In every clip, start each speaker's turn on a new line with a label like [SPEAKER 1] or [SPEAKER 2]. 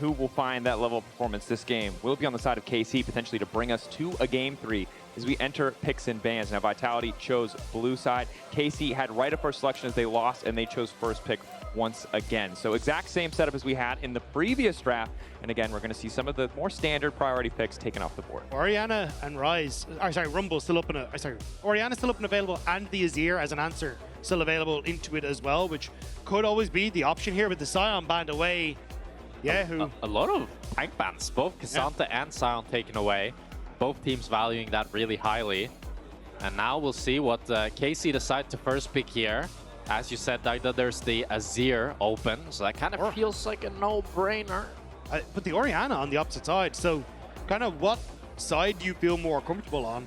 [SPEAKER 1] who will find that level of performance this game will be on the side of KC, potentially to bring us to a Game 3 as we enter picks and bans. Now, Vitality chose blue side. KC had right of first selection as they lost, and they chose first pick once again. So exact same setup as we had in the previous draft. And again, we're going to see some of the more standard priority picks taken off the board.
[SPEAKER 2] Orianna and Rumble still up and Orianna still up and available, and the Azir as an answer still available into it as well, which could always be the option here with the Sion banned away. Kyeahoo.
[SPEAKER 3] A lot of tank bans, both K'Sante and Sion taken away. Both teams valuing that really highly. And now we'll see what KC decide to first pick here. As you said, Dagda, there's the Azir open, so that kind of feels like a no-brainer.
[SPEAKER 2] But the Orianna on the opposite side, so kind of what side do you feel more comfortable on?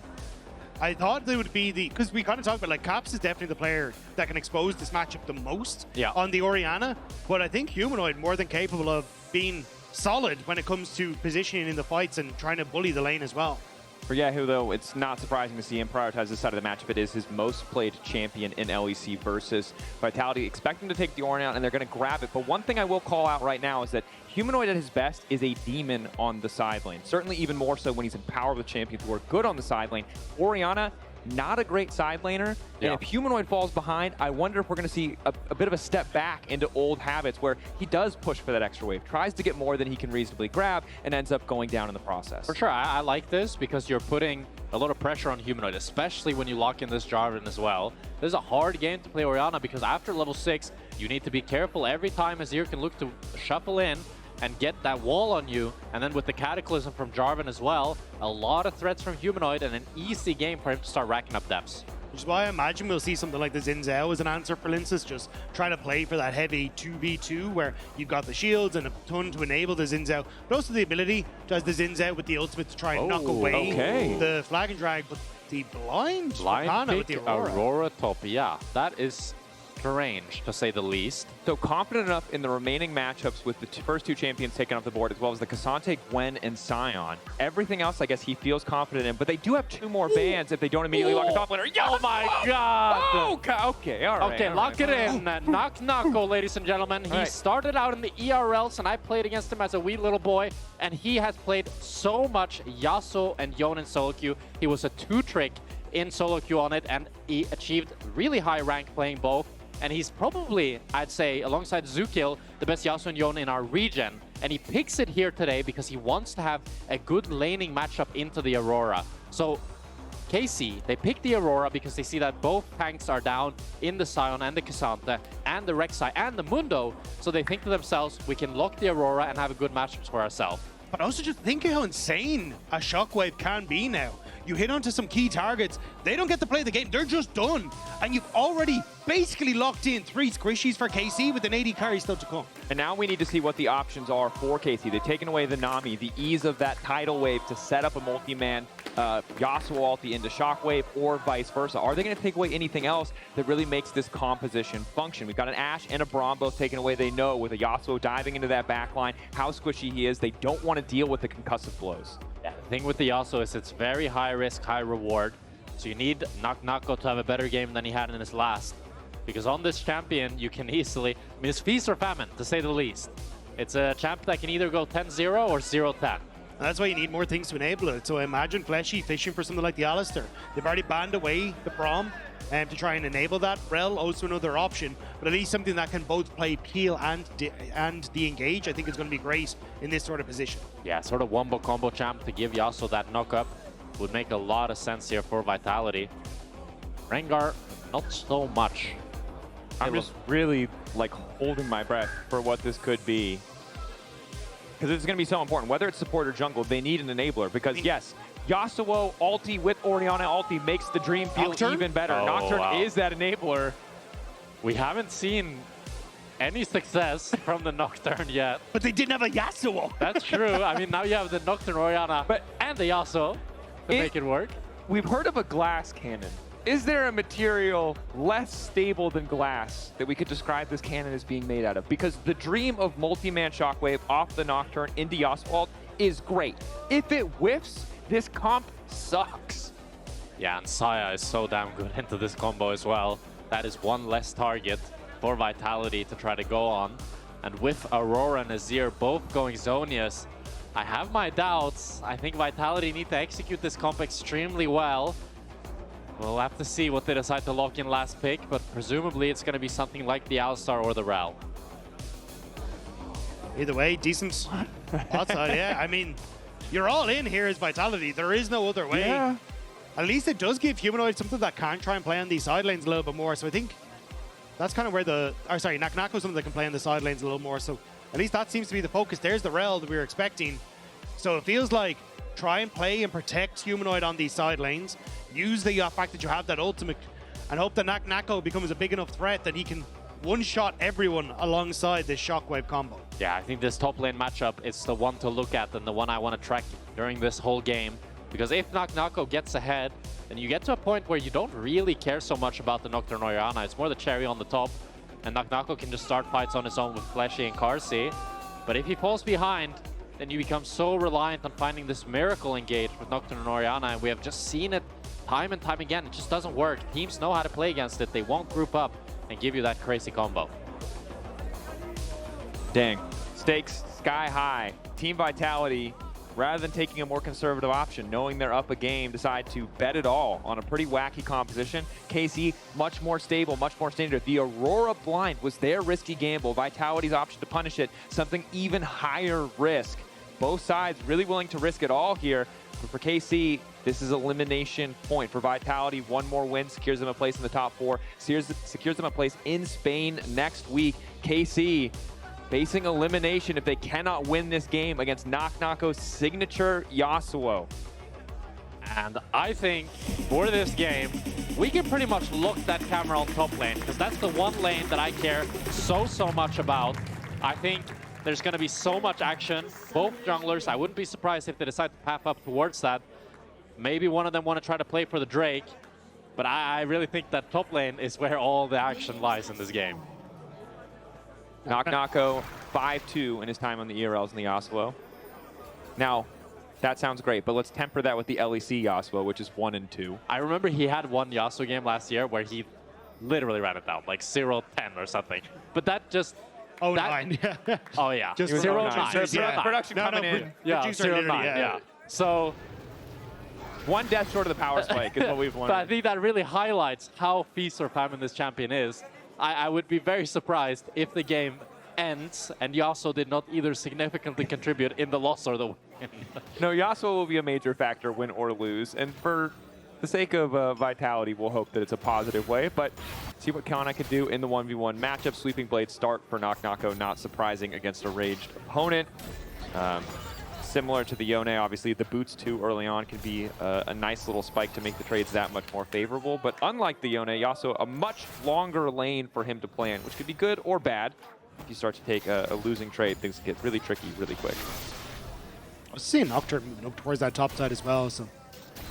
[SPEAKER 2] I thought they would be the, because we kind of talked about like Caps is definitely the player that can expose this matchup the most on the Orianna, but I think Humanoid more than capable of being solid when it comes to positioning in the fights and trying to bully the lane as well.
[SPEAKER 1] For Kyeahoo, though, it's not surprising to see him prioritize this side of the matchup. It is his most played champion in LEC Versus. Vitality expect him to take the Orianna, and they're going to grab it. But one thing I will call out right now is that Humanoid at his best is a demon on the side lane. Certainly even more so when he's in power with champions who are good on the side lane. Orianna, not a great side laner. And if Humanoid falls behind, I wonder if we're going to see a bit of a step back into old habits where he does push for that extra wave, tries to get more than he can reasonably grab, and ends up going down in the process.
[SPEAKER 3] For sure, I like this because you're putting a lot of pressure on Humanoid, especially when you lock in this Jarvan as well. This is a hard game to play Orianna because after level 6, you need to be careful every time Azir can look to shuffle in and get that wall on you, and then with the Cataclysm from Jarvan as well, a lot of threats from Humanoid and an easy game for him to start racking up depths.
[SPEAKER 2] Which is why I imagine we'll see something like the Xin Zhao as an answer for Lyncas, just trying to play for that heavy 2v2 where you've got the shields and a ton to enable the Xin Zhao, but also the ability to have the Xin Zhao with the ultimate to try and knock away the flag and drag, but the blind Canna with the
[SPEAKER 3] Aurora top, that is strange to say the least.
[SPEAKER 1] So confident enough in the remaining matchups with the first two champions taken off the board, as well as the K'Sante, Gwen, and Sion. Everything else, I guess, he feels confident in, but they do have two more bans if they don't immediately lock a top laner.
[SPEAKER 3] Oh my god!
[SPEAKER 1] Okay, all right.
[SPEAKER 3] Okay, lock it in. Nako, ladies and gentlemen. He started out in the ERLs, and I played against him as a wee little boy, and he has played so much Yasuo and Yone in solo queue. He was a 2-trick in solo queue on it, and he achieved really high rank playing both. And he's probably, I'd say, alongside Zukil, the best Yasuo and Yone in our region. And he picks it here today because he wants to have a good laning matchup into the Aurora. So KC, they pick the Aurora because they see that both tanks are down in the Sion and the K'Sante and the Rek'Sai and the Mundo. So they think to themselves, we can lock the Aurora and have a good matchup for ourselves.
[SPEAKER 2] But also just think how insane a Shockwave can be now. You hit onto some key targets, they don't get to play the game, they're just done. And you've already basically locked in 3 squishies for KC with an AD carry still to come.
[SPEAKER 1] And now we need to see what the options are for KC. They've taken away the Nami, the ease of that tidal wave to set up a multi-man Yasuo ulti into Shockwave or vice versa. Are they going to take away anything else that really makes this composition function? We've got an Ashe and a Braum both taken away. They know with a Yasuo diving into that backline how squishy he is. They don't want to deal with the concussive blows.
[SPEAKER 3] Yeah, the thing with the Yasuo is it's very high risk, high reward. So you need Nako to have a better game than he had in his last. Because on this champion, you can easily... I mean, it's feast or famine, to say the least. It's a champ that can either go 10-0 or 0-10.
[SPEAKER 2] That's why you need more things to enable it. So I imagine Fleshy fishing for something like the Alistair. They've already banned away the Braum to try and enable that. Rell, also another option, but at least something that can both play peel and de-engage. I think it's going to be great in this sort of position.
[SPEAKER 3] Yeah, sort of wombo combo champ to give Yasuo that knock-up would make a lot of sense here for Vitality. Rengar, not so much.
[SPEAKER 1] I'm just really like holding my breath for what this could be. Because it's going to be so important. Whether it's support or jungle, they need an enabler. Because yes, Yasuo ulti with Orianna ulti makes the dream feel even better. Nocturne is that enabler.
[SPEAKER 3] We haven't seen any success from the Nocturne yet.
[SPEAKER 2] But they didn't have a Yasuo.
[SPEAKER 3] That's true. I mean, now you have the Nocturne, Orianna, and the Yasuo to make it work.
[SPEAKER 1] We've heard of a glass cannon. Is there a material less stable than glass that we could describe this cannon as being made out of? Because the dream of multi-man Shockwave off the Nocturne into Yasuo ult is great. If it whiffs, this comp sucks.
[SPEAKER 3] Yeah, and Xayah is so damn good into this combo as well. That is one less target for Vitality to try to go on. And with Aurora and Azir both going Zonius, I have my doubts. I think Vitality need to execute this comp extremely well. We'll have to see what they decide to lock in last pick, but presumably it's going to be something like the Alistar or the Rell.
[SPEAKER 2] Either way, decent outside, yeah. I mean, you're all in here as Vitality. There is no other way.
[SPEAKER 1] Yeah.
[SPEAKER 2] At least it does give Humanoid something that can try and play on these side lanes a little bit more. So I think that's kind of where Nako something that can play on the side lanes a little more. So at least that seems to be the focus. There's the Rell that we were expecting. So it feels like try and play and protect Humanoid on these side lanes. Use the fact that you have that ultimate and hope that Nako becomes a big enough threat that he can one-shot everyone alongside this Shockwave combo.
[SPEAKER 3] Yeah, I think this top lane matchup is the one to look at and the one I want to track during this whole game. Because if Nako gets ahead, then you get to a point where you don't really care so much about the Nocturne Orianna. It's more the cherry on the top. And Nako can just start fights on his own with Fleshy and Carzzy. But if he falls behind, then you become so reliant on finding this miracle engage with Nocturne and Orianna. And we have just seen it time and time again. It just doesn't work. Teams know how to play against it. They won't group up and give you that crazy combo.
[SPEAKER 1] Dang. Stakes sky high. Team Vitality, rather than taking a more conservative option, knowing they're up a game, decide to bet it all on a pretty wacky composition. KC, much more stable, much more standard. The Aurora blind was their risky gamble. Vitality's option to punish it, something even higher risk. Both sides really willing to risk it all here. But for KC, this is elimination point. For Vitality, one more win secures them a place in the top 4, secures them a place in Spain next week. KC facing elimination if they cannot win this game against Nako's signature Yasuo.
[SPEAKER 3] And I think for this game, we can pretty much look that camera on top lane, because that's the one lane that I care so much about. I think there's going to be so much action. Both junglers, I wouldn't be surprised if they decide to path up towards that. Maybe one of them want to try to play for the Drake, but I really think that top lane is where all the action lies in this game.
[SPEAKER 1] Nako 5-2 in his time on the ERLs in the Yasuo. Now, that sounds great, but let's temper that with the LEC Yasuo, which is 1-2.
[SPEAKER 3] I remember he had one Yasuo game last year where he literally ran it down, like 0-10 or something. But that just...
[SPEAKER 2] Oh, that, 9.
[SPEAKER 3] Oh, yeah.
[SPEAKER 2] Just
[SPEAKER 3] 0-9.
[SPEAKER 2] Yeah.
[SPEAKER 1] Production coming in.
[SPEAKER 3] Yeah, 0-9, yeah. So...
[SPEAKER 1] one death short of the power spike is what we've learned.
[SPEAKER 3] But I think that really highlights how feast or famine this champion is. I would be very surprised if the game ends and Yasuo did not either significantly contribute in the loss or the win.
[SPEAKER 1] No, Yasuo will be a major factor, win or lose. And for the sake of Vitality, we'll hope that it's a positive way. But see what Canna can do in the 1v1 matchup. Sweeping Blade start for Nako, not surprising against a raged opponent. Similar to the Yone, obviously, the boots too early on can be a nice little spike to make the trades that much more favorable. But unlike the Yone, Yasuo, a much longer lane for him to play in, which could be good or bad. If you start to take a losing trade, things get really tricky really quick.
[SPEAKER 2] I was seeing Nocturne moving up towards that top side as well, so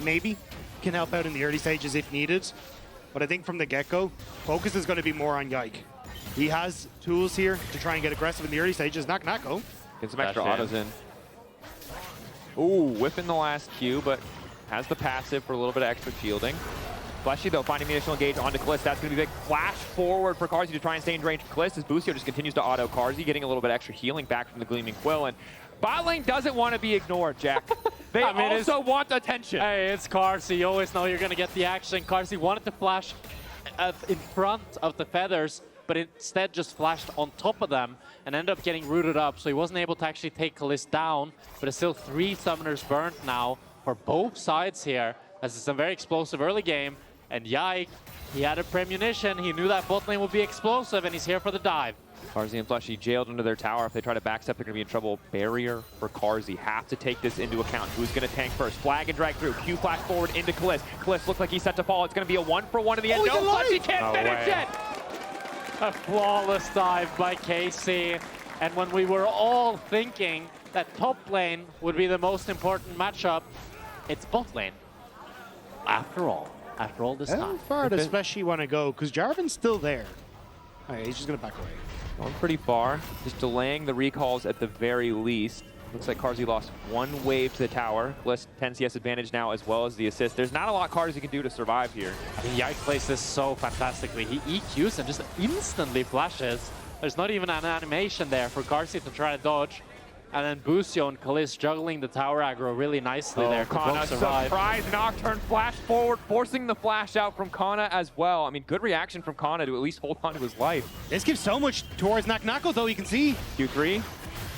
[SPEAKER 2] maybe can help out in the early stages if needed. But I think from the get-go, focus is going to be more on Yike. He has tools here to try and get aggressive in the early stages. Nako.
[SPEAKER 1] Get some extra autos in. Ooh, whiffing the last Q, but has the passive for a little bit of extra shielding. Fleshy, though, finding the initial engage onto Caliste. That's going to be big. Flash forward for Carzzy to try and stay in range of Caliste as Busio just continues to auto Carzzy, getting a little bit extra healing back from the Gleaming Quill. And bot lane doesn't want to be ignored, Jack. They also want attention.
[SPEAKER 3] Hey, it's Carzzy. You always know you're going to get the action. Carzzy wanted to flash in front of the feathers, but instead just flashed on top of them and ended up getting rooted up. So he wasn't able to actually take Caliste down, but it's still 3 summoners burnt now for both sides here, as it's a very explosive early game. And Yike, he had a premonition. He knew that bot lane would be explosive, and he's here for the dive.
[SPEAKER 1] Carzzy and Fleshy jailed under their tower. If they try to backstep, they're going to be in trouble. Barrier for Carzzy. Have to take this into account. Who's going to tank first? Flag and drag through. Q flash forward into Caliste. Caliste looks like he's set to fall. It's going to be a 1-for-1 in the end. No, Fleshy can't finish it!
[SPEAKER 3] A flawless dive by KC. And when we were all thinking that top lane would be the most important matchup, it's bot lane. After all this time.
[SPEAKER 2] How far does Fleshy want to go? Because Jarvan's still there. All right, he's just going to back away.
[SPEAKER 1] Going pretty far. Just delaying the recalls at the very least. Looks like Carzzy lost 1 wave to the tower. Caliste 10 CS advantage now as well as the assist. There's not a lot Carzzy can do to survive here.
[SPEAKER 3] I mean, Yike plays this so fantastically. He EQs and just instantly flashes There's not even an animation there for Carzzy to try to dodge. And then Busio and Caliste juggling the tower aggro really nicely there.
[SPEAKER 1] Canna surprise Nocturne flash forward, forcing the flash out from Canna as well. I mean, good reaction from Canna to at least hold on to his life.
[SPEAKER 2] This gives so much towards Nako, though, you can see.
[SPEAKER 1] Q3,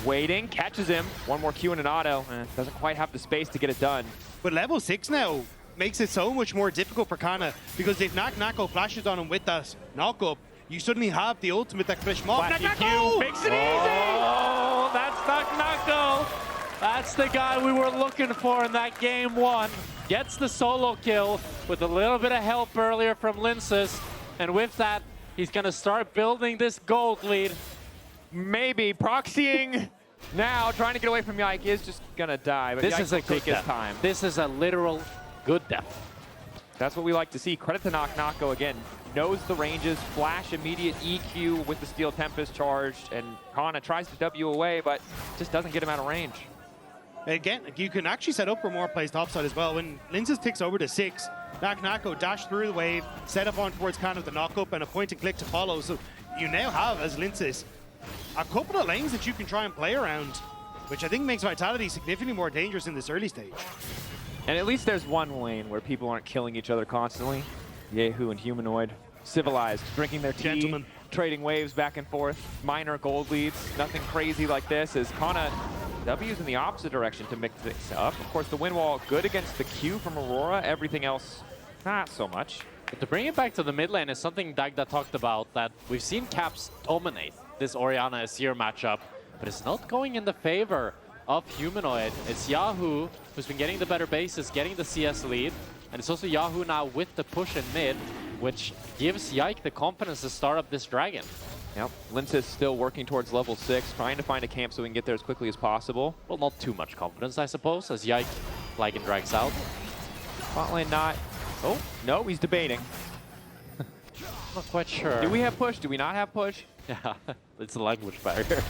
[SPEAKER 1] waiting, catches him. One more Q and an auto. Doesn't quite have the space to get it done.
[SPEAKER 2] But level 6 now makes it so much more difficult for Canna, because if Nako flashes on him with that knock-up, you suddenly have the ultimate that can finish him off.
[SPEAKER 1] Q makes it easy!
[SPEAKER 3] Oh, that's Nako. That's the guy we were looking for in that game 1. Gets the solo kill with a little bit of help earlier from Lyncas. And with that, he's going to start building this gold lead.
[SPEAKER 1] Maybe proxying now, trying to get away from Yike, is just going to die. But
[SPEAKER 3] This
[SPEAKER 1] Yike
[SPEAKER 3] is a
[SPEAKER 1] will
[SPEAKER 3] good
[SPEAKER 1] take his
[SPEAKER 3] death.
[SPEAKER 1] time.
[SPEAKER 3] This is a literal good death.
[SPEAKER 1] That's what we like to see. Credit to Nako again. Knows the ranges, flash immediate EQ with the Steel Tempest charged, and Canna tries to W away, but just doesn't get him out of range.
[SPEAKER 2] Again, you can actually set up for more plays topside as well. When Lyncas ticks over to 6, Nako dash through the wave, set up on towards kind of the knock-up, and a point and click to follow. So you now have, as Lyncas, a couple of lanes that you can try and play around, which I think makes Vitality significantly more dangerous in this early stage.
[SPEAKER 1] And at least there's one lane where people aren't killing each other constantly. Kyeahoo and Humanoid, civilized, drinking their tea,
[SPEAKER 2] Gentlemen.
[SPEAKER 1] trading waves back and forth, minor gold leads, nothing crazy like this, as Canna W's in the opposite direction to mix things up. Of course, the win wall good against the Q from Aurora, everything else not so much.
[SPEAKER 3] But to bring it back to the mid lane is something Dagda talked about, that we've seen Caps dominate this Orianna Azir matchup, but it's not going in the favor of Humanoid. It's kyeahoo who's been getting the better bases, getting the CS lead, and it's also kyeahoo now with the push in mid, which gives Yike the confidence to start up this dragon.
[SPEAKER 1] Yep, Lyncas still working towards level 6, trying to find a camp so we can get there as quickly as possible.
[SPEAKER 3] Well, not too much confidence, I suppose, as Yike flag and drags out.
[SPEAKER 1] Bot lane not. Oh, no, he's debating.
[SPEAKER 3] Not quite sure.
[SPEAKER 1] Do we have push? Do we not have push?
[SPEAKER 3] Yeah, it's a language barrier.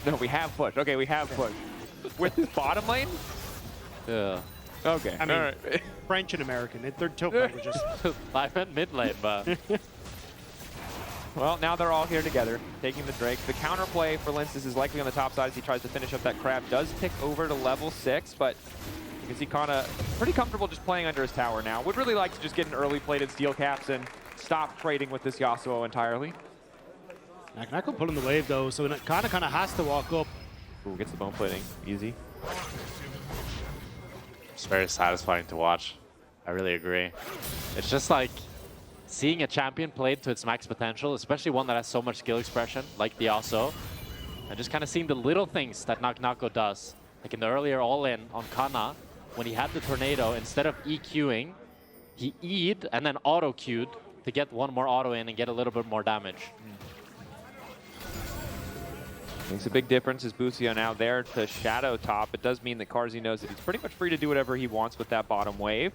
[SPEAKER 1] No, we have push. Okay, we have push. With this bottom lane?
[SPEAKER 3] Yeah.
[SPEAKER 1] Okay.
[SPEAKER 2] I mean,
[SPEAKER 1] all right.
[SPEAKER 2] French and American, they're two languages.
[SPEAKER 3] I meant mid lane, but
[SPEAKER 1] Well, now they're all here together, taking the Drake. The counterplay for Lyncas is likely on the top side as he tries to finish up that crab. Does tick over to level 6, but you can see Canna pretty comfortable just playing under his tower now. Would really like to just get an early plated steel caps and stop trading with this Yasuo entirely.
[SPEAKER 2] Nako pulling the wave though, so Canna kind of has to walk up.
[SPEAKER 1] Ooh, gets the bone plating. Easy.
[SPEAKER 3] it's very satisfying to watch. I really agree. It's just like seeing a champion played to its max potential, especially one that has so much skill expression, like the Yasuo, and just kind of seeing the little things that Nako does. Like in the earlier all-in on Canna, when he had the tornado, instead of EQing, he E'd and then auto-Q'd to get one more auto in and get a little bit more damage.
[SPEAKER 1] Makes a big difference as Busio now there to shadow top. It does mean that Carzzy knows that he's pretty much free to do whatever he wants with that bottom wave.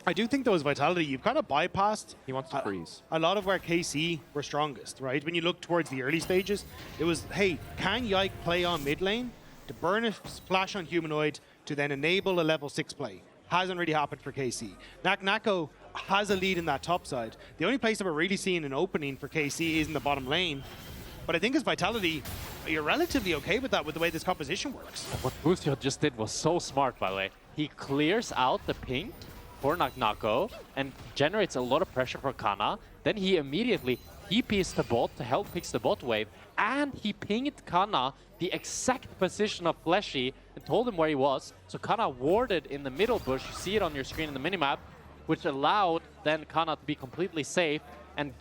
[SPEAKER 2] I do think though, as Vitality, you've kind of bypassed
[SPEAKER 1] He wants to freeze.
[SPEAKER 2] a lot of where KC were strongest, right? When you look towards the early stages, it was, hey, can Yike play on mid lane to burn a splash on Humanoid to then enable a level 6 play? Hasn't really happened for KC. Nako has a lead in that top side. The only place that we're really seeing an opening for KC is in the bottom lane. But I think as Vitality, you're relatively okay with that, with the way this composition works.
[SPEAKER 3] What Busio just did was so smart, by the way. He clears out the pink for Nako and generates a lot of pressure for Canna. Then he immediately TPs the bot to help fix the bot wave, and he pinged Canna the exact position of Fleshy and told him where he was. So Canna warded in the middle bush. You see it on your screen in the minimap, which allowed then Canna to be completely safe and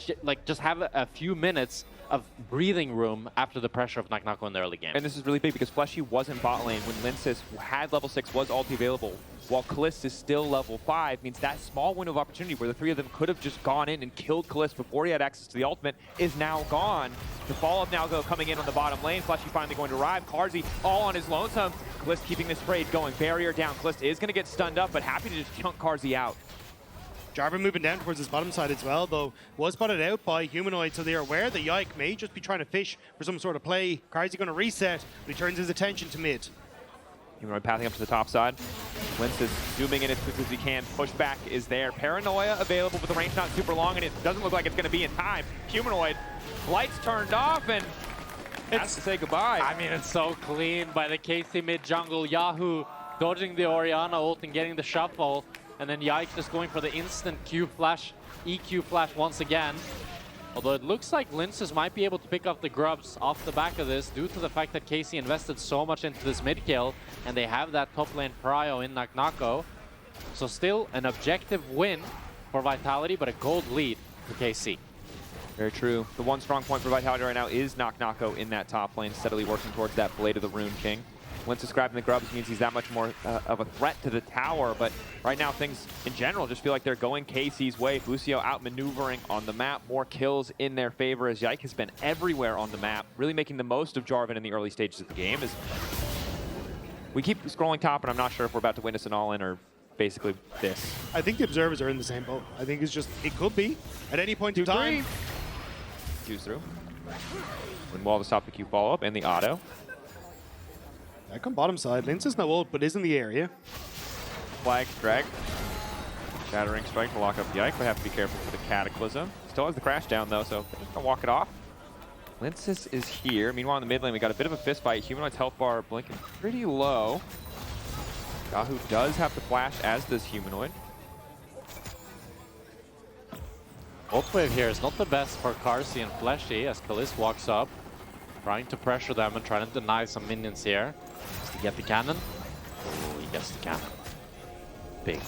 [SPEAKER 3] just have a few minutes of breathing room after the pressure of Nako in the early game.
[SPEAKER 1] And this is really big because Fleshy was in bot lane when Lyncas had level 6, was ulti available, while Caliste is still level 5, means that small window of opportunity where the three of them could have just gone in and killed Caliste before he had access to the ultimate is now gone. The follow-up now coming in on the bottom lane. Fleshy finally going to arrive. Carzzy all on his lonesome. Caliste keeping this trade going. Barrier down. Caliste is going to get stunned up, but happy to just chunk Carzzy out.
[SPEAKER 2] Jarvan moving down towards his bottom side as well, though, was spotted out by Humanoid, so they are aware that Yike may just be trying to fish for some sort of play. Carzzy going to reset, but he turns his attention to mid.
[SPEAKER 1] Humanoid pathing up to the top side. Lyncas zooming in as quick as he can. Pushback is there. Paranoia available, but the range not super long, and it doesn't look like it's going to be in time. Humanoid, lights turned off, and has to say goodbye.
[SPEAKER 3] I mean, it's so clean by the KC mid jungle. kyeahoo dodging the Orianna ult and getting the shuffle, and then Yike just going for the instant Q flash, EQ flash once again. Although it looks like Lyncas might be able to pick up the grubs off the back of this due to the fact that KC invested so much into this mid kill, and they have that top lane prio in Nako. So still an objective win for Vitality, but a gold lead for KC.
[SPEAKER 1] Very true. The one strong point for Vitality right now is Nako in that top lane, steadily working towards that Blade of the Rune King. Lyncas grabbing the grubs means he's that much more of a threat to the tower, but right now things in general just feel like they're going KC's way. Busio outmaneuvering on the map, more kills in their favor as Yike has been everywhere on the map, really making the most of Jarvan in the early stages of the game. As we keep scrolling top, and I'm not sure if we're about to witness an all-in or basically this.
[SPEAKER 2] I think the observers are in the same boat. I think it's just, it could be at any point in time.
[SPEAKER 1] Q's through. When wall to stop the Q follow-up and the auto.
[SPEAKER 2] Back on bottom side. Lyncas no ult, but is in the area.
[SPEAKER 1] Flag, drag. Shattering strike to lock up Yike. We have to be careful for the Cataclysm. Still has the crash down though, so they're just gonna walk it off. Lyncas is here. Meanwhile, in the mid lane, we got a bit of a fist fight. Humanoid's health bar blinking pretty low. kyeahoo does have the flash, as does Humanoid.
[SPEAKER 3] Ult wave here is not the best for Carzzy and Fleshy as Caliste walks up, trying to pressure them and trying to deny some minions here. Does he get the cannon? Oh, he gets the cannon. Big.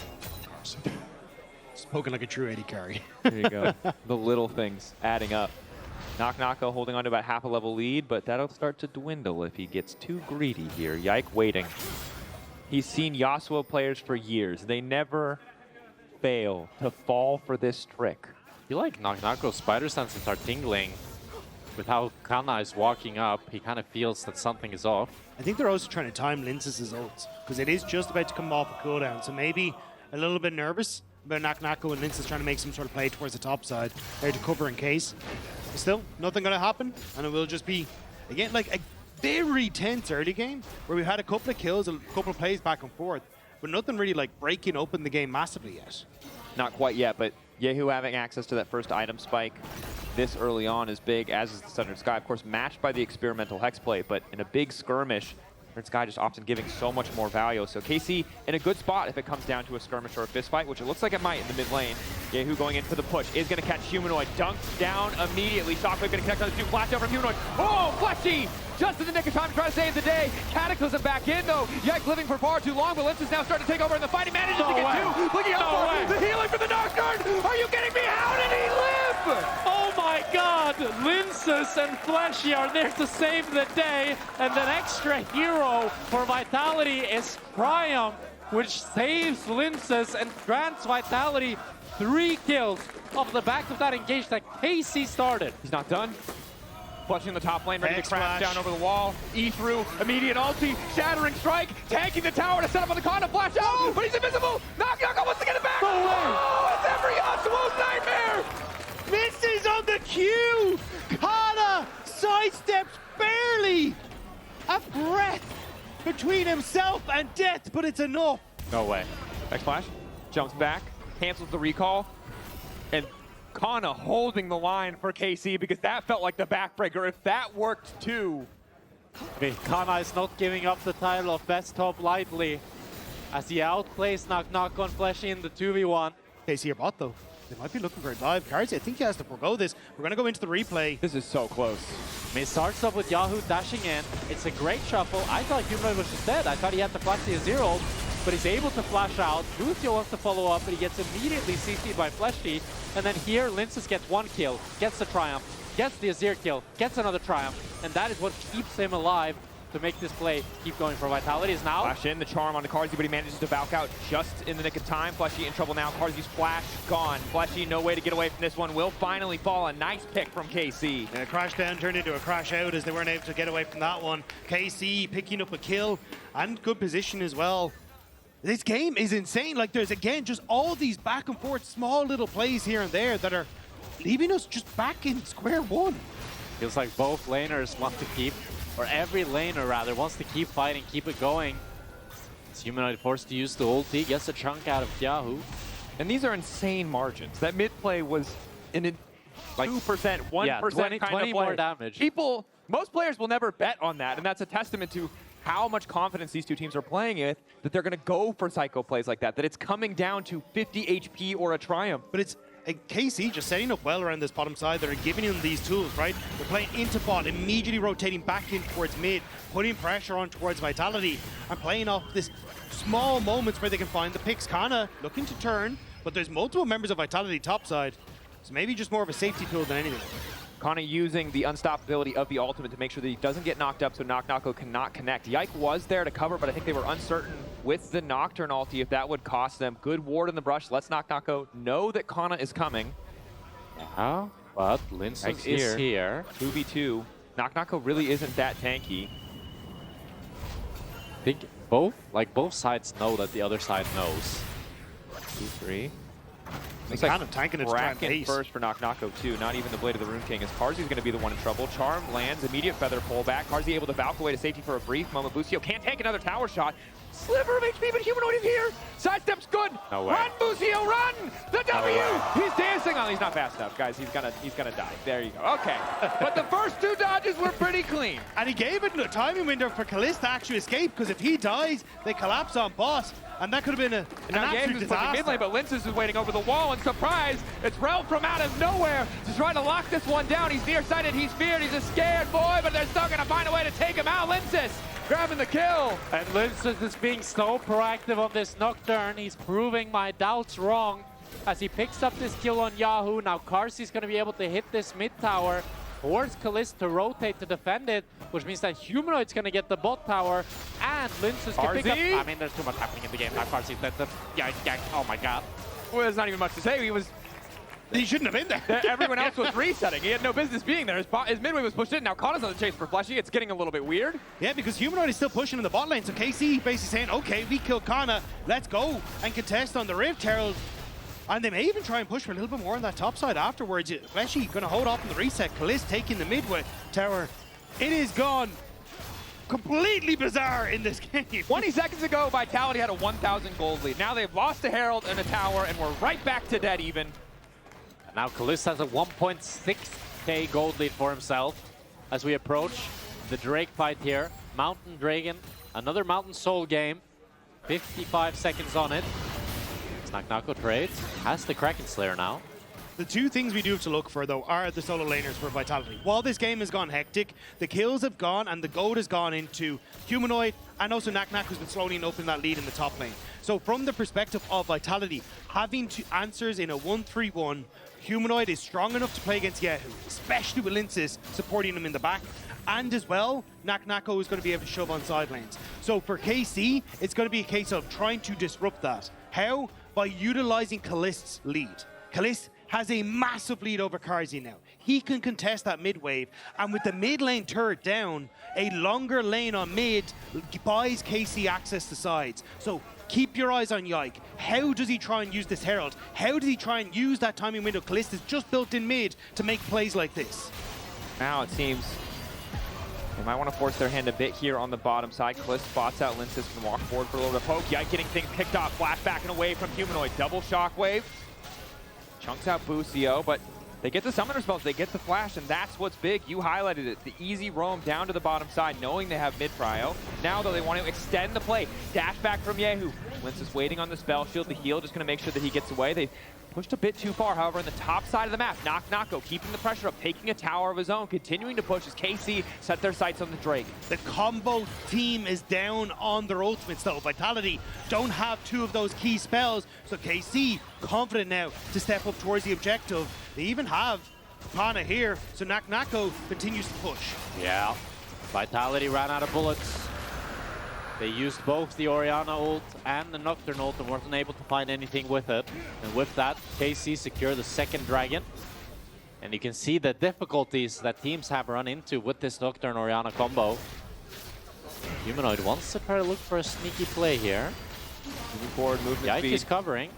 [SPEAKER 2] Spoken like a true AD carry.
[SPEAKER 1] There you go. The little things adding up. Nako holding on to about half a level lead, but that'll start to dwindle if he gets too greedy here. Yike waiting. He's seen Yasuo players for years. They never fail to fall for this trick.
[SPEAKER 3] I feel like Nako's spider senses are tingling. With how Canna is walking up, he kind of feels that something is off.
[SPEAKER 2] I think they're also trying to time Lyncas' ults, because it is just about to come off a cooldown, so maybe a little bit nervous about Nako and Lyncas trying to make some sort of play towards the top side, there to cover in case. But still, nothing going to happen, and it will just be, again, like a very tense early game, where we've had a couple of kills, a couple of plays back and forth, but nothing really like breaking open the game massively yet.
[SPEAKER 1] Not quite yet, but kyeahoo having access to that first item spike this early on is big, as is the Sundered Sky. Of course, matched by the experimental Hex play, but in a big skirmish, Sundered Sky just often giving so much more value. So KC in a good spot if it comes down to a skirmish or a fist fight, which it looks like it might in the mid lane. kyeahoo going in for the push, is going to catch Humanoid, dunked down immediately. Shockwave going to connect on the two, flash out from Humanoid. Oh, Fleshy! Just in the nick of time to try to save the day. Cataclysm back in though. Yike living for far too long, but Lyncas now starting to take over in the fight. He manages to get two. Looking out for the healing for the Nocturne. Are you kidding me? How did he live?
[SPEAKER 3] Oh my god! Lyncas and Fleshy are there to save the day, and an extra hero for Vitality is Triumph, which saves Lyncas and grants Vitality 3 kills off the back of that engage that KC started.
[SPEAKER 1] He's not done. Flushing the top lane, ready to crash
[SPEAKER 2] Splash
[SPEAKER 1] down over the wall. E through, immediate ulti, shattering strike, tanking the tower to set up on the Canna, flash out, but he's invisible! Nako wants to get it back!
[SPEAKER 3] No way.
[SPEAKER 1] Oh, it's every Yasuo's nightmare!
[SPEAKER 2] Misses on the Q! Canna sidesteps barely! A breath between himself and death, but it's enough.
[SPEAKER 3] No way.
[SPEAKER 1] Back splash, jumps back, cancels the recall, and Canna holding the line for KC because that felt like the backbreaker. If that worked too.
[SPEAKER 3] I mean, Canna is not giving up the title of best top lightly as he outplays Nako and Fleshy in the 2v1.
[SPEAKER 2] KC are bot though. They might be looking for a dive. Carzzy, I think he has to forgo this. We're going to go into the replay.
[SPEAKER 1] This is so close.
[SPEAKER 3] I mean, it starts off with kyeahoo dashing in. It's a great shuffle. I thought Humanoid was just dead. I thought he had to flash the Azir ult, but he's able to flash out. Busio wants to follow up, but he gets immediately CC'd by Fleshy. And then here, Lyncas gets 1 kill, gets the Triumph, gets the Azir kill, gets another Triumph, and that is what keeps him alive to make this play keep going for Vitality. Is now
[SPEAKER 1] Flash in, the charm on the Carzzy, but he manages to back out just in the nick of time. Fleshy in trouble now. Carzzy's flash gone. Fleshy, no way to get away from this one. Will finally fall. A nice pick from KC.
[SPEAKER 2] And a crash down turned into a crash out as they weren't able to get away from that one. KC picking up a kill and good position as well. This game is insane. Like, there's, again, just all these back and forth, small little plays here and there that are leaving us just back in square one.
[SPEAKER 3] feels like both laners want to keep, or every laner rather, wants to keep fighting, keep it going. Humanoid forced to use the ulti, gets a chunk out of kyeahoo.
[SPEAKER 1] And these are insane margins. That mid play was in a like 2%, 1%
[SPEAKER 3] Yeah, 20
[SPEAKER 1] kind of play.
[SPEAKER 3] more damage.
[SPEAKER 1] Most players will never bet on that, and that's a testament to how much confidence these two teams are playing with, that they're going to go for psycho plays like that it's coming down to 50 HP or a triumph.
[SPEAKER 2] But it's KC just setting up well around this bottom side. They're giving him these tools, right? They're playing into bot, immediately rotating back in towards mid, putting pressure on towards Vitality, and playing off this small moments where they can find the picks. Canna looking to turn, but there's multiple members of Vitality top side, so maybe just more of a safety tool than anything.
[SPEAKER 1] Canna using the unstoppability of the ultimate to make sure that he doesn't get knocked up so Nako cannot connect. Yike was there to cover, but I think they were uncertain with the Nocturne ulti if that would cost them. Good ward in the brush. Let's Nako know that Canna is coming.
[SPEAKER 3] Yeah, but Lyncas is here.
[SPEAKER 1] 2v2. Nako really isn't that tanky.
[SPEAKER 3] I think both sides know that the other side knows.
[SPEAKER 1] 2-3.
[SPEAKER 2] Looks like kind of tanking it
[SPEAKER 1] Rakan first for Nako too. Not even the Blade of the Rune King, as Carzzy's going to be the one in trouble. Charm lands, immediate feather pullback. Carzzy able to Valk away to safety for a brief moment. Busio can't take another tower shot. Sliver of HP, but Humanoid is here. Sidestep's good.
[SPEAKER 3] No way.
[SPEAKER 1] Run, Busio, run! The W!
[SPEAKER 3] way.
[SPEAKER 1] He's dancing. Oh, he's not fast enough, guys. He's gonna die. There you go. Okay. But the first two dodges were pretty clean.
[SPEAKER 2] And he gave it a timing window for Caliste to actually escape, because if he dies, they collapse on bot. And that could have been an absolute disaster.
[SPEAKER 1] Mid lane, but Lyncas is waiting over the wall, and surprise, it's Rell from out of nowhere to try to lock this one down. He's nearsighted, he's feared, he's a scared boy, but they're still gonna find a way to take him out. Lyncas grabbing the kill.
[SPEAKER 3] And Lyncas is being so proactive on this Nocturne. He's proving my doubts wrong as he picks up this kill on kyeahoo. Now Carzzy's gonna be able to hit this mid tower, force Caliste to rotate to defend it, which means that Humanoid's gonna get the bot tower, and Lyncas can pick up. I mean, there's too much happening in the game. Now Carzzy, yeah, oh my god.
[SPEAKER 1] Well, there's not even much to say.
[SPEAKER 2] He shouldn't have been there.
[SPEAKER 1] Everyone else was resetting. He had no business being there. His midway was pushed in. Now Canna's on the chase for Fleshy. It's getting a little bit weird.
[SPEAKER 2] Yeah, because Humanoid is still pushing in the bot lane, so KC basically saying, okay, we killed Canna, let's go and contest on the Rift Herald. And they may even try and push for a little bit more on that top side afterwards. Fleshy going to hold off on the reset. Caliste taking the midway tower. It is gone completely bizarre in this game.
[SPEAKER 1] 20 seconds ago, Vitality had a 1,000 gold lead. Now they've lost a Herald and a tower, and we're right back to dead even.
[SPEAKER 3] And now Caliste has a 1.6k gold lead for himself as we approach the Drake fight here. Mountain Dragon, another Mountain Soul game. 55 seconds on it. Nako trades, has the Kraken Slayer now.
[SPEAKER 2] The two things we do have to look for, though, are the solo laners for Vitality. While this game has gone hectic, the kills have gone and the gold has gone into Humanoid, and also Naak who's been slowly opening that lead in the top lane. So from the perspective of Vitality, having two answers in a 1-3-1, Humanoid is strong enough to play against kyeahoo, especially with Lyncas supporting him in the back. And as well, Nako is going to be able to shove on side lanes. So for KC, it's going to be a case of trying to disrupt that. How? By utilizing Caliste's lead. Caliste has a massive lead over Carzzy now. He can contest that mid wave, and with the mid lane turret down, a longer lane on mid buys KC access to sides. So keep your eyes on Yike. How does he try and use this Herald? How does he try and use that timing window Caliste is just built in mid to make plays like this?
[SPEAKER 1] Now it seems they might want to force their hand a bit here on the bottom side. Caliste spots out Lyncas and walk forward for a little bit of poke. Yike getting things picked off, flash back and away from Humanoid. Double shockwave. Chunks out Busio, but they get the summoner spells, they get the flash, and that's what's big. You highlighted it. The easy roam down to the bottom side, knowing they have mid-prio. Now, though, they want to extend the play. Dash back from kyeahoo. Lyncas waiting on the spell shield, the heal, just going to make sure that he gets away. They pushed a bit too far, however, in the top side of the map. Nako keeping the pressure up, taking a tower of his own, continuing to push as KC set their sights on the Drake.
[SPEAKER 2] The combo team is down on their ultimates, though. Vitality don't have two of those key spells, so KC confident now to step up towards the objective. They even have Canna here, so Nako continues to push.
[SPEAKER 3] Yeah, Vitality ran out of bullets. They used both the Orianna ult and the Nocturne ult and weren't able to find anything with it. And with that, KC secure the second dragon. And you can see the difficulties that teams have run into with this Nocturne Orianna combo. Humanoid wants to try to look for a sneaky play here.
[SPEAKER 1] Moving forward, movement
[SPEAKER 3] Yike
[SPEAKER 1] speed.
[SPEAKER 3] is covering.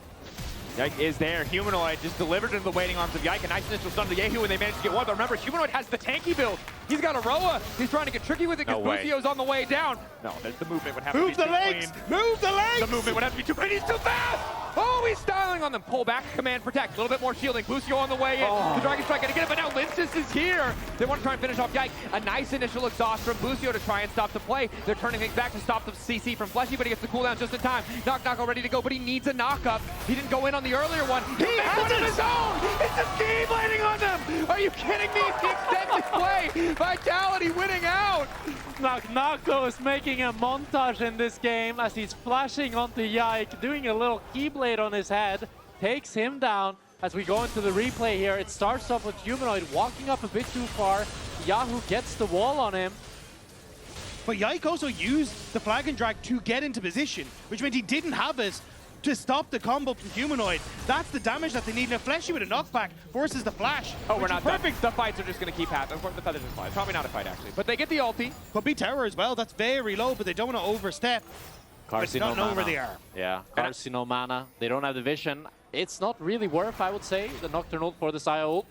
[SPEAKER 1] Yike is there. Humanoid just delivered into the waiting arms of Yike. A nice initial stun to kyeahoo, and they managed to get one. But remember, Humanoid has the tanky build. He's got Aurora. He's trying to get tricky with it because Busio's on the way down. No, the movement would have to be too clean.
[SPEAKER 2] Move the legs!
[SPEAKER 1] The movement would have to be too clean. He's too fast! Oh, he's styling on them. Pull back, command, protect. A little bit more shielding. Busio on the way in. The Dragon Strike gonna get it, but now Lyncas is here. They want to try and finish off Yike. A nice initial exhaust from Busio to try and stop the play. They're turning things back to stop the CC from Fleshy, but he gets the cooldown just in time. Nako ready to go, but he needs a knock-up. He didn't go in on the earlier one. He has one of his own! It's a scheme landing on them! Are you kidding me? It's the extended play! Vitality winning out!
[SPEAKER 3] Nako is making a montage in this game as he's flashing onto Yike, doing a little keyblade on his head, takes him down. As we go into the replay here, it starts off with Humanoid walking up a bit too far. kyeahoo gets the wall on him.
[SPEAKER 2] But Yike also used the flag and drag to get into position, which meant he didn't have it to stop the combo from Humanoid. That's the damage that they need. Now Fleshy with a knockback forces the flash.
[SPEAKER 1] Oh, we're not
[SPEAKER 2] perfect.
[SPEAKER 1] The fights are just going to keep happening. Of course, the feathers are fly. Probably not a fight, actually. But they get the ulti.
[SPEAKER 2] Could be tower as well. That's very low, but they don't want to overstep.
[SPEAKER 3] Carzzy
[SPEAKER 2] don't know where they are.
[SPEAKER 3] Yeah, Carzzy no mana. They don't have the vision. It's not really worth, I would say, the Nocturne ult for the Xayah ult.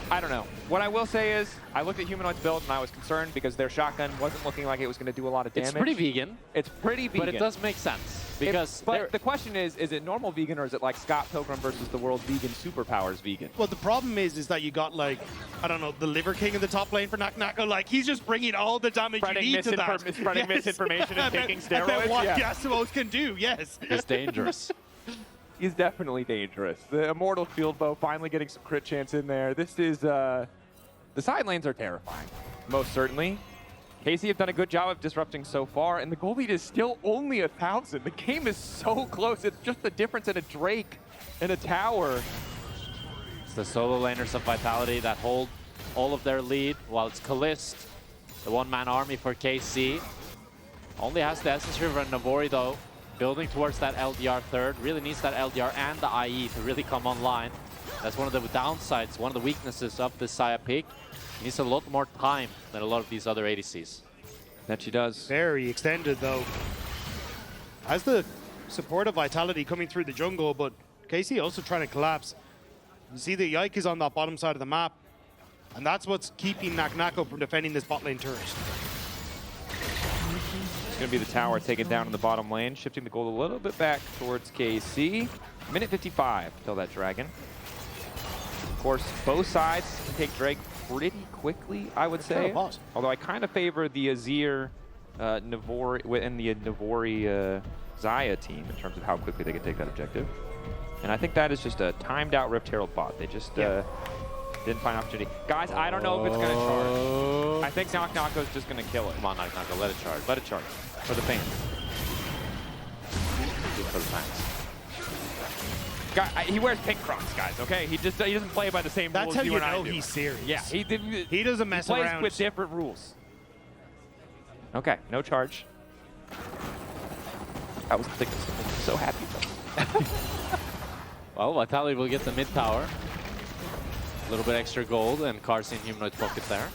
[SPEAKER 1] I don't know. What I will say is, I looked at Humanoid's build and I was concerned because their shotgun wasn't looking like it was going to do a lot of damage.
[SPEAKER 3] It's pretty vegan.
[SPEAKER 1] It's pretty vegan.
[SPEAKER 3] But it does make sense. Because
[SPEAKER 1] but the question is it normal vegan or is it like Scott Pilgrim versus the world's vegan superpowers vegan?
[SPEAKER 2] Well, the problem is that you got like, I don't know, the Liver King in the top lane for Nako. Like, he's just bringing all the damage you need to that.
[SPEAKER 1] Spreading misinformation and taking steroids.
[SPEAKER 2] About what Yasuo can do, yes.
[SPEAKER 3] It's dangerous.
[SPEAKER 1] He's definitely dangerous. The Immortal Field Bow finally getting some crit chance in there. This is, the side lanes are terrifying, most certainly. KC have done a good job of disrupting so far, and the goal lead is still only 1,000. The game is so close. It's just the difference in a Drake and a tower.
[SPEAKER 3] It's the solo laners of Vitality that hold all of their lead, while it's Caliste, the one-man army for KC. Only has the Essence River and Navori, though. Building towards that LDR third. Really needs that LDR and the IE to really come online. That's one of the downsides, one of the weaknesses of this Xayah pick. Needs a lot more time than a lot of these other ADCs.
[SPEAKER 1] That she does.
[SPEAKER 2] Very extended, though. Has the support of Vitality coming through the jungle, but KC also trying to collapse. You see the Yike is on that bottom side of the map, and that's what's keeping Nako from defending this bot lane turret.
[SPEAKER 1] It's going to be the tower taken down in the bottom lane, shifting the goal a little bit back towards KC. Minute 55 till that dragon. Of course, both sides can take Drake pretty quickly, I would say. Although I kind of favor the Azir Navori and the Navori Xayah team in terms of how quickly they can take that objective. And I think that is just a timed out Rift Herald bot. They just didn't find opportunity. Guys, I don't know if it's going to charge. I think Nako's just going to kill it.
[SPEAKER 3] Come on, Nako, let it charge.
[SPEAKER 1] Let it charge. For the fans.
[SPEAKER 3] For the fans.
[SPEAKER 1] He wears pink Crocs, guys, okay? He doesn't play by the same rules
[SPEAKER 2] That's how
[SPEAKER 1] you and I
[SPEAKER 2] know
[SPEAKER 1] do.
[SPEAKER 2] he's serious.
[SPEAKER 1] Yeah,
[SPEAKER 2] he doesn't mess
[SPEAKER 1] around. He
[SPEAKER 2] around.
[SPEAKER 1] plays with different rules. Okay, no charge. I was thinking so happy.
[SPEAKER 3] Well, Vitality will get the mid tower. A little bit extra gold and Carzzy and Humanoid pocket there.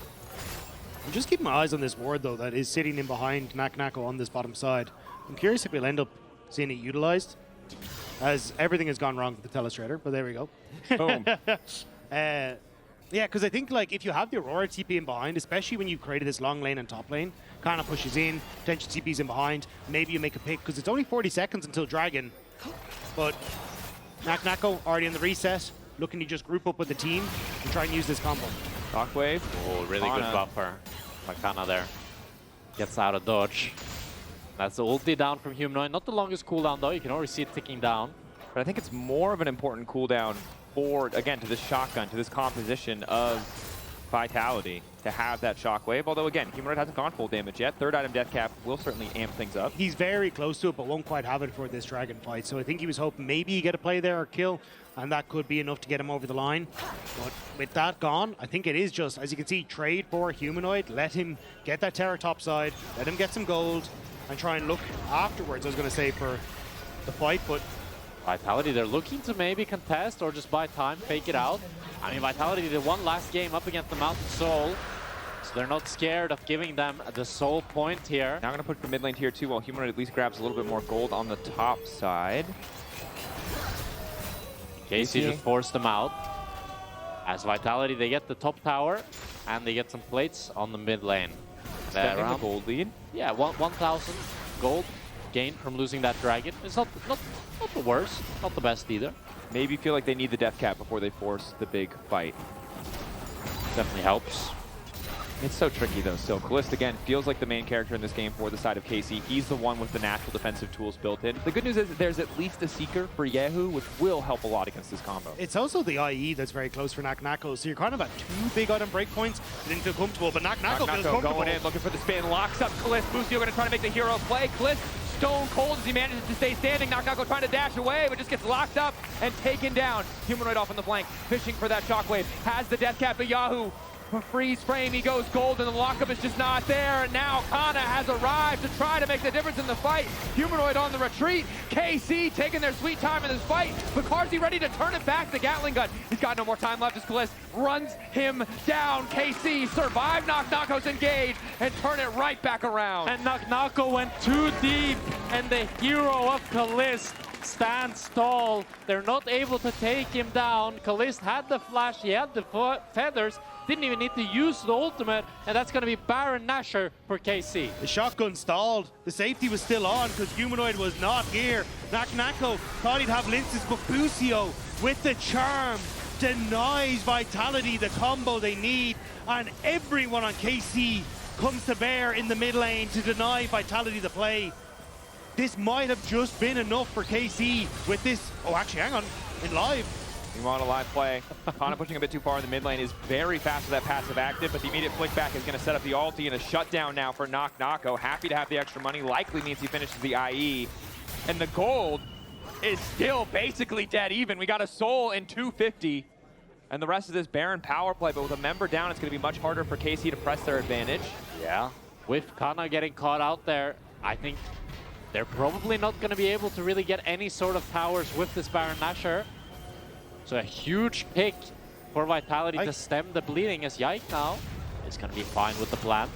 [SPEAKER 2] I'm just keeping my eyes on this ward, though, that is sitting in behind Nako on this bottom side. I'm curious if we'll end up seeing it utilized, as everything has gone wrong with the Telestrator, but there we go.
[SPEAKER 1] Boom.
[SPEAKER 2] Yeah, because I think like if you have the Aurora TP in behind, especially when you've created this long lane and top lane, kind of pushes in, potential TP's in behind, maybe you make a pick, because it's only 40 seconds until Dragon. But Nako already in the reset, looking to just group up with the team and try and use this combo.
[SPEAKER 1] Shockwave.
[SPEAKER 3] Oh, really good buffer. Canna there. Gets out of dodge. That's the ulti down from Humanoid. Not the longest cooldown, though. You can already see it ticking down.
[SPEAKER 1] But I think it's more of an important cooldown for, again, to this shotgun, to this composition of Vitality, to have that Shockwave. Although, again, Humanoid hasn't gone full damage yet. Third item death cap will certainly amp things up.
[SPEAKER 2] He's very close to it, but won't quite have it for this Dragon fight. So I think he was hoping maybe he get a play there or kill, and that could be enough to get him over the line. But with that gone, I think it is just, as you can see, trade for Humanoid. Let him get that Terra top side, let him get some gold, and try and look afterwards, I was going to say, for the fight. But
[SPEAKER 3] Vitality, they're looking to maybe contest or just buy time, fake it out. I mean, Vitality did one last game up against the Mountain Soul, so they're not scared of giving them the soul point here.
[SPEAKER 1] Now I'm going to put the mid lane tier 2 while Humanoid at least grabs a little bit more gold on the top side.
[SPEAKER 3] Casey just forced them out. As Vitality, they get the top tower, and they get some plates on the mid lane.
[SPEAKER 1] Stepping the gold lead.
[SPEAKER 3] Yeah, 1,000 gold gained from losing that dragon. It's not the worst, not the best either.
[SPEAKER 1] Maybe feel like they need the death cap before they force the big fight.
[SPEAKER 3] Definitely helps.
[SPEAKER 1] It's so tricky though still. Caliste again feels like the main character in this game for the side of KC. He's the one with the natural defensive tools built in. The good news is that there's at least a Seeker for kyeahoo, which will help a lot against this combo.
[SPEAKER 2] It's also the IE that's very close for Nako, so you're kind of at 2 big item breakpoints. It didn't feel comfortable, but Nako feels comfortable.
[SPEAKER 1] Going in, looking for the spin, locks up Caliste. Busio going to try to make the hero play. Caliste stone cold as he manages to stay standing. Nako trying to dash away, but just gets locked up and taken down. Humanoid off on the flank, fishing for that shockwave. Has the death cap, but Yahoo freeze frame, he goes gold, and the lockup is just not there. And now Canna has arrived to try to make the difference in the fight. Humanoid on the retreat. KC taking their sweet time in this fight, but Carzzy ready to turn it back. The Gatling gun. He's got no more time left as Caliste runs him down. KC survive Nako's engage and turn it right back around.
[SPEAKER 3] And Nako went too deep, and the hero of Caliste stands tall. They're not able to take him down. Caliste had the flash, he had the feathers, didn't even need to use the ultimate, and that's going to be Baron Nashor for KC.
[SPEAKER 2] The shotgun stalled. The safety was still on because Humanoid was not here. Nako thought he'd have Lyncas, but Busio with the charm denies Vitality the combo they need, and everyone on KC comes to bear in the mid lane to deny Vitality the play. This might have just been enough for KC with this. Oh, actually, hang on. In live.
[SPEAKER 1] You want a live play. Canna pushing a bit too far in the mid lane is very fast with that passive active, but the immediate flick back is going to set up the ulti and a shutdown now for Nako. Happy to have the extra money. Likely means he finishes the IE. And the gold is still basically dead even. We got a soul in 250. And the rest of this Baron power play, but with a member down, it's going to be much harder for KC to press their advantage.
[SPEAKER 3] Yeah. With Canna getting caught out there, I think they're probably not going to be able to really get any sort of towers with this Baron Nashor. So a huge pick for Vitality to stem the bleeding, as Yike now is going to be fine with the plan.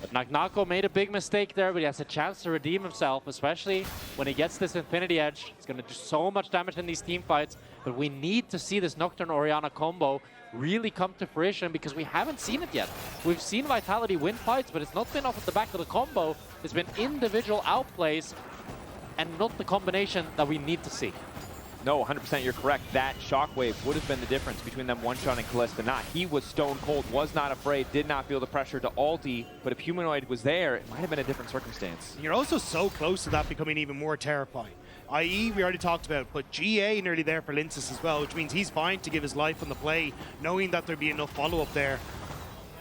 [SPEAKER 3] But Nako made a big mistake there, but he has a chance to redeem himself, especially when he gets this Infinity Edge. It's going to do so much damage in these team fights, but we need to see this Nocturne Orianna combo really come to fruition because we haven't seen it yet. We've seen Vitality win fights, but it's not been off at the back of the combo. It's been individual outplays and not the combination that we need to see.
[SPEAKER 1] No, 100% you're correct. That shockwave would have been the difference between them one-shotting Caliste and not. He was stone cold, was not afraid, did not feel the pressure to ulti, but if Humanoid was there, it might have been a different circumstance.
[SPEAKER 2] You're also so close to that becoming even more terrifying. IE, we already talked about, but GA nearly there for Lyncas as well, which means he's fine to give his life on the play, knowing that there'd be enough follow-up there.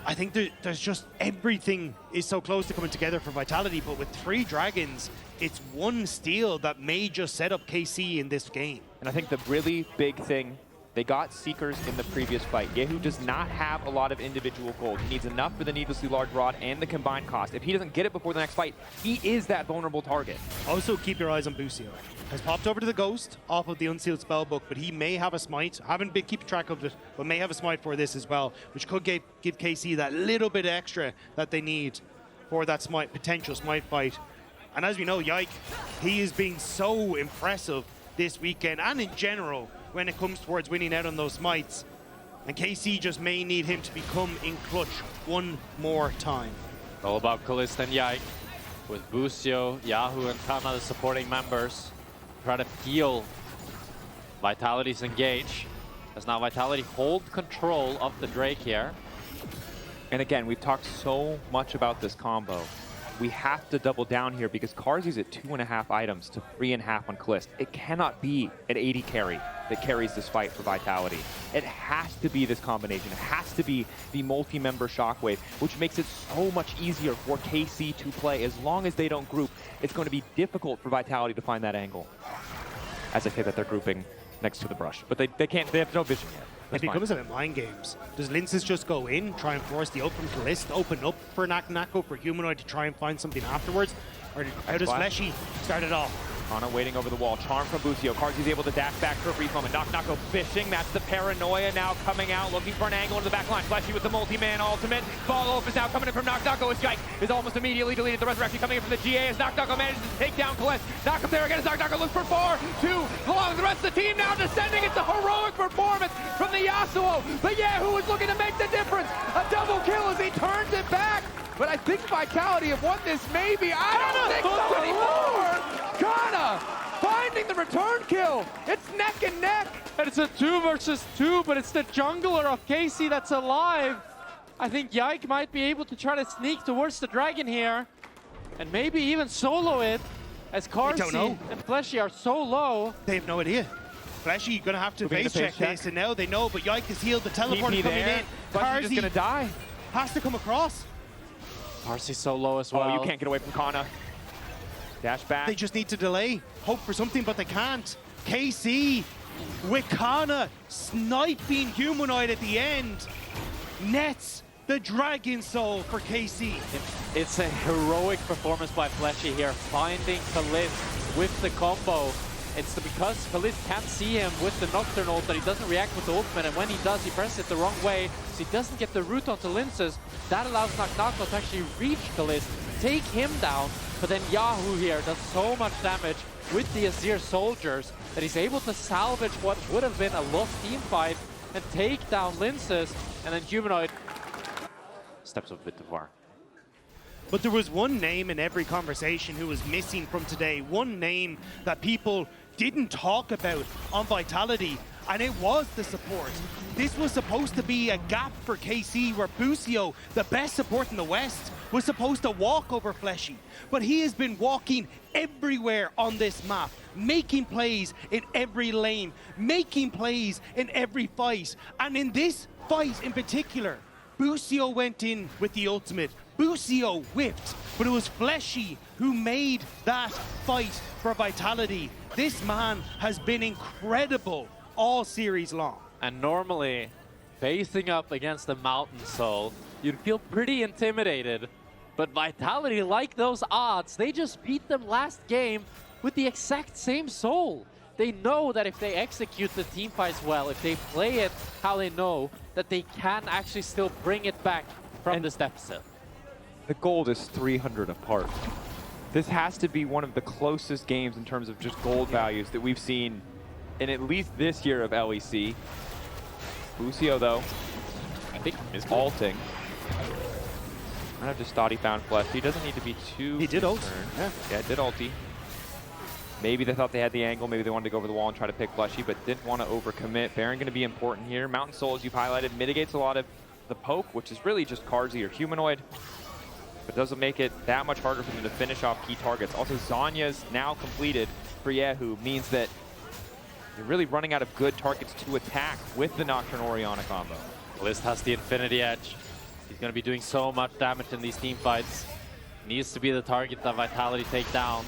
[SPEAKER 2] I think there's just everything is so close to coming together for Vitality, but with 3 dragons, it's one steal that may just set up KC in this game.
[SPEAKER 1] And I think the really big thing, they got Seekers in the previous fight. kyeahoo does not have a lot of individual gold. He needs enough for the needlessly large rod and the combined cost. If he doesn't get it before the next fight, he is that vulnerable target.
[SPEAKER 2] Also, keep your eyes on Busio. Has popped over to the Ghost off of the Unsealed Spellbook, but he may have a smite. I haven't been keeping track of it, but may have a smite for this as well, which could give KC that little bit extra that they need for that smite, potential smite fight. And as we know, Yike, he is being so impressive this weekend and in general when it comes towards winning out on those smites. And KC just may need him to become in clutch one more time.
[SPEAKER 3] All about Caliste and Yike, with Busio, Yahoo, and Canna, the supporting members, try to peel Vitality's engage. As now Vitality hold control of the Drake here.
[SPEAKER 1] And again, we've talked so much about this combo. We have to double down here because Carzzy's at 2.5 items to 3.5 on Caliste. It cannot be an 80 carry that carries this fight for Vitality. It has to be this combination. It has to be the multi-member shockwave, which makes it so much easier for KC to play. As long as they don't group, it's going to be difficult for Vitality to find that angle. As I say that, they're grouping next to the brush, but they can't. They have no vision yet.
[SPEAKER 2] It becomes a bit mind games. Does Lyncas just go in, try and force the open Caliste, open up for Nako, for Humanoid to try and find something afterwards? Or how does Fleshy start it off?
[SPEAKER 1] Canna waiting over the wall. Charm from Busio. Carzzy's able to dash back for a brief moment. Nako fishing. That's the paranoia now coming out, looking for an angle into the back line. Fleshy with the multi-man ultimate. Follow-up is now coming in from Nako. His Yike is almost immediately deleted. The resurrection coming in from the GA as Nako manages to take down Caliste. Knock up there again as Nako looks for 4-2. Along with the rest of the team now descending. It's a heroic performance from the Yasuo. But kyeahoo is looking to make the difference. A double kill as he turns it back. But I think Vitality have won this maybe. I don't think so anymore. Canna finding the return kill. It's neck and neck.
[SPEAKER 3] And it's a 2 versus 2, but it's the jungler of KC that's alive. I think Yike might be able to try to sneak towards the dragon here. And maybe even solo it, as Carzzy and Fleshy are so low.
[SPEAKER 2] They have no idea. Fleshy gonna have to face check this, and now they know, but Yike has healed the teleporter coming in.
[SPEAKER 1] Carzzy's just gonna die.
[SPEAKER 2] Has to come across.
[SPEAKER 3] Carzzy's so low as well.
[SPEAKER 1] Oh, you can't get away from Canna. Dash back.
[SPEAKER 2] They just need to delay, hope for something, but they can't. KC with Canna sniping Humanoid at the end. Nets the Dragon Soul for KC.
[SPEAKER 3] It's a heroic performance by Fleshy here, finding Caliste with the combo. It's because Caliste can't see him with the Nocturne ult that he doesn't react with the ultimate, and when he does, he presses it the wrong way, so he doesn't get the root onto Lyncas. That allows Nako to actually reach Caliste, take him down, but then kyeahoo here does so much damage with the Azir soldiers that he's able to salvage what would have been a lost team fight and take down Lyncas, and then Humanoid steps up a bit too far.
[SPEAKER 2] But there was one name in every conversation who was missing from today, one name that people didn't talk about on Vitality, and it was the support. This was supposed to be a gap for KC where Busio, the best support in the West, was supposed to walk over Fleshy. But he has been walking everywhere on this map, making plays in every lane, making plays in every fight. And in this fight in particular, Busio went in with the ultimate. Busio whipped, but it was Fleshy who made that fight for Vitality. This man has been incredible all series long.
[SPEAKER 3] And normally, facing up against the Mountain Soul, you'd feel pretty intimidated. But Vitality, like those odds, they just beat them last game with the exact same soul. They know that if they execute the team fights well, if they play it how they know, that they can actually still bring it back from this deficit.
[SPEAKER 1] The gold is 300 apart. This has to be one of the closest games in terms of just gold values that we've seen in at least this year of LEC. Busio, though, I think is ulting. I just thought he found Flesh. He doesn't need to be too
[SPEAKER 2] He did ult.
[SPEAKER 1] Yeah, did ulti. Maybe they thought they had the angle. Maybe they wanted to go over the wall and try to pick Fleshy, but didn't want to overcommit. Baron going to be important here. Mountain Soul, as you've highlighted, mitigates a lot of the poke, which is really just Carzzy or Humanoid. But doesn't make it that much harder for them to finish off key targets. Also, Xayah's now completed for kyeahoo means that you're really running out of good targets to attack with the Nocturne Orianna combo.
[SPEAKER 3] Caliste has the Infinity Edge. He's going to be doing so much damage in these team fights. Needs to be the target that Vitality take down.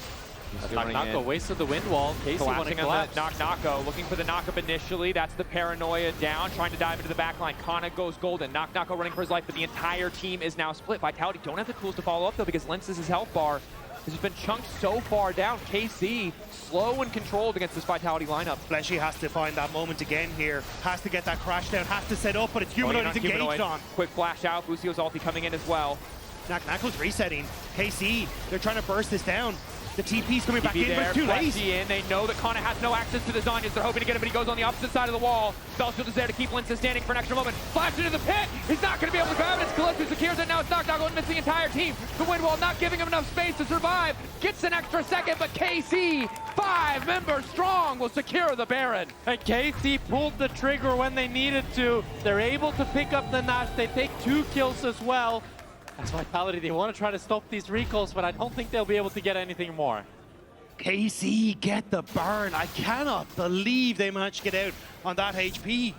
[SPEAKER 3] Nako wasted the wind wall. KC wanting to collapse.
[SPEAKER 1] Nako looking for the knock-up initially. That's the paranoia down, trying to dive into the backline. Canna goes golden. Nako running for his life, but the entire team is now split. Vitality don't have the tools to follow up, though, because Lyncas' health bar has been chunked so far down. KC slow and controlled against this Vitality lineup.
[SPEAKER 2] Fleshy has to find that moment again here. Has to get that crash down, has to set up, but it's Humanoid is engaged on.
[SPEAKER 1] Quick flash out. Busio's ulti coming in as well.
[SPEAKER 2] Nako's resetting. KC, they're trying to burst this down. The TP's coming back in, but it's too late.
[SPEAKER 1] They know that Canna has no access to the Xayahs. They're hoping to get him, but he goes on the opposite side of the wall. Spellshield is there to keep Lyncas standing for an extra moment. Flash into the pit. He's not going to be able to grab it. It's Caliste who secures it. Now it's Nako and missing the entire team. The wind wall not giving him enough space to survive. Gets an extra second, but KC, 5 members strong, will secure the Baron.
[SPEAKER 3] And KC pulled the trigger when they needed to. They're able to pick up the Nash. They take 2 kills as well. As Vitality, they want to try to stop these recalls, but I don't think they'll be able to get anything more.
[SPEAKER 2] KC get the burn. I cannot believe they managed to get out on that HP.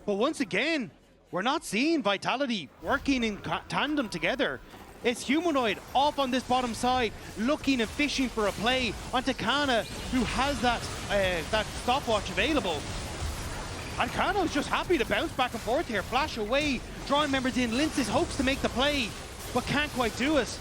[SPEAKER 2] But once again, we're not seeing Vitality working in tandem together. It's Humanoid off on this bottom side, looking and fishing for a play onto Canna, who has that stopwatch available. And Canna's just happy to bounce back and forth here, flash away, drawing members in. Lyncas hopes to make the play, but can't quite do it.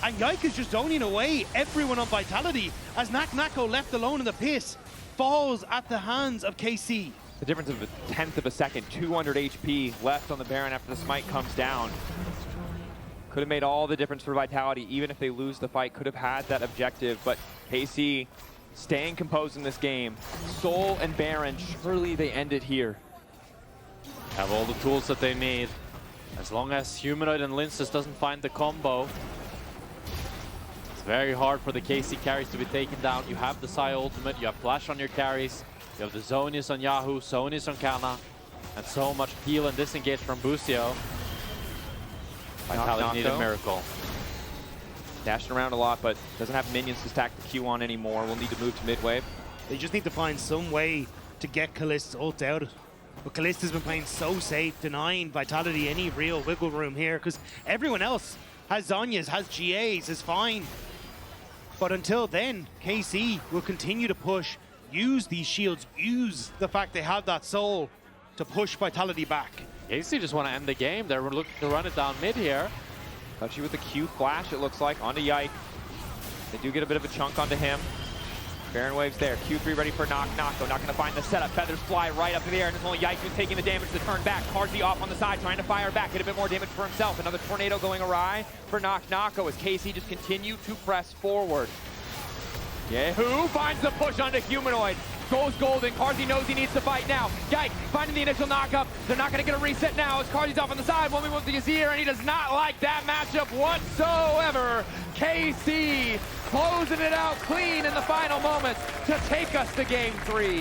[SPEAKER 2] And Yike is just zoning away everyone on Vitality as Nako, left alone in the pit, falls at the hands of KC.
[SPEAKER 1] The difference of a tenth of a second, 200 HP left on the Baron after the smite comes down. Could have made all the difference for Vitality, even if they lose the fight, could have had that objective, but KC staying composed in this game. Soul and Baron, surely they end it here.
[SPEAKER 3] Have all the tools that they need. As long as Humanoid and Lyncas doesn't find the combo, it's very hard for the KC carries to be taken down. You have the Xayah ultimate, you have flash on your carries, you have the Zonius on kyeahoo, Zonius on Canna, and so much heal and disengage from Busio. Vitality need a miracle.
[SPEAKER 1] Dashing around a lot, but doesn't have minions to stack the Q on anymore. We'll need to move to mid-wave.
[SPEAKER 2] They just need to find some way to get Caliste's ult out. But Caliste has been playing so safe, denying Vitality any real wiggle room here, because everyone else has Zhonya's, has GAs, is fine. But until then, KC will continue to push, use these shields, use the fact they have that soul to push Vitality back.
[SPEAKER 3] KC just want to end the game. They're looking to run it down mid here.
[SPEAKER 1] Touchy with the Q flash, it looks like, onto Yike. They do get a bit of a chunk onto him. Baron waves there. Q3 ready for Nako. Not going to find the setup. Feathers fly right up in the air, and it's only Yike who's taking the damage to turn back. Carzzy off on the side, trying to fire back. Get a bit more damage for himself. Another tornado going awry for Nako as KC just continue to press forward. Kyeahoo finds the push onto Humanoid. Goes golden. Carzzy knows he needs to fight now. Yike finding the initial knock-up. They're not going to get a reset now as Carzzy's off on the side. 1v1 with the Azir, and he does not like that matchup whatsoever. KC closing it out clean in the final moments to take us to game 3.